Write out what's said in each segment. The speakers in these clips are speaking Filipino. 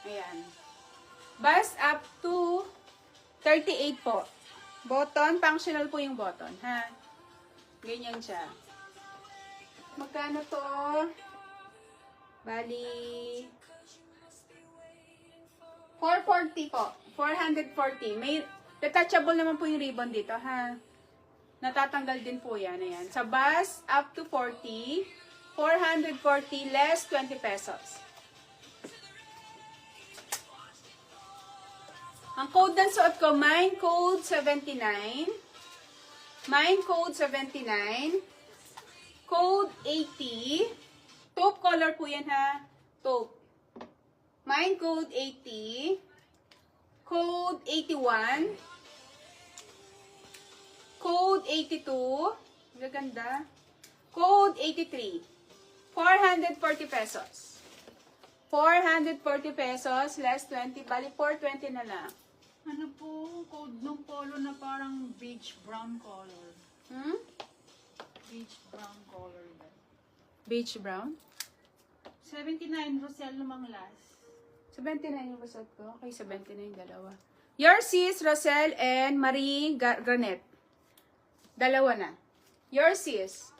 Ayan. Bust up to 38 po. Button, functional po yung button, ha? Ganyan siya. Magkano to? Bali, 440 po. 440. May detachable naman po yung ribbon dito, ha? Natatanggal din po yan. Ayan. Sa bust, up to 40. 440 less 20 pesos. Ang code ng suot ko, mine code 79. Mine code 79. Code 80. Taupe color po yan, ha? Taupe. Mine code 80. Code 81. Code 82. Gaganda. Code 83. 440 pesos. 440 pesos less 20. Bali, 420 na lang. Ano po code ng polo na parang beige brown color? Hmm? Beige brown color ba? Beige brown? 79 Rosel Manglas. 79 yung basot ko. Okay, 79 yung dalawa. Yours is Rosel and Marie Granet. Dalawa na. Yours is.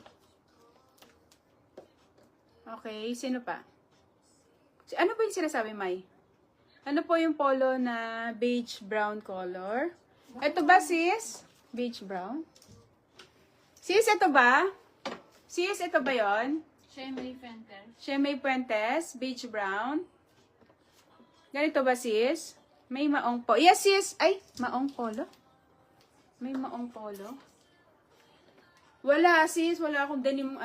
Okay, sino pa? Ano po yung sinasabi, Mai? Ano po yung polo na beige brown color? Ito ba, sis? Beige brown? Sis, ito ba? Sis, ito ba yon? Shemay Fenter. Shemay Puentes, beige brown. Ganito ba, sis? May maong polo. Yes, sis. Ay, maong polo. May maong polo. Wala, sis. Wala akong denim,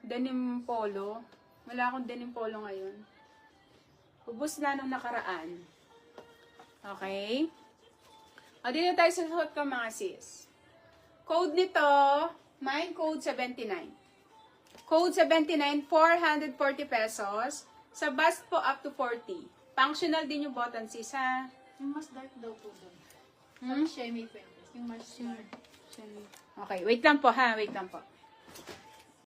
denim polo. Wala akong denim polo ngayon. Ubus na nung nakaraan. Okay? O, dito tayo sa suot ko, mga sis. Code nito, mine code 79. Code 79, 440 pesos. Sa bust po, up to 40. Functional din yung button, sis, ha? Yung mas dark daw po doon. Hmm? Shemay Fenter. Yung mas dark. Okay, wait lang po, ha? Wait lang po.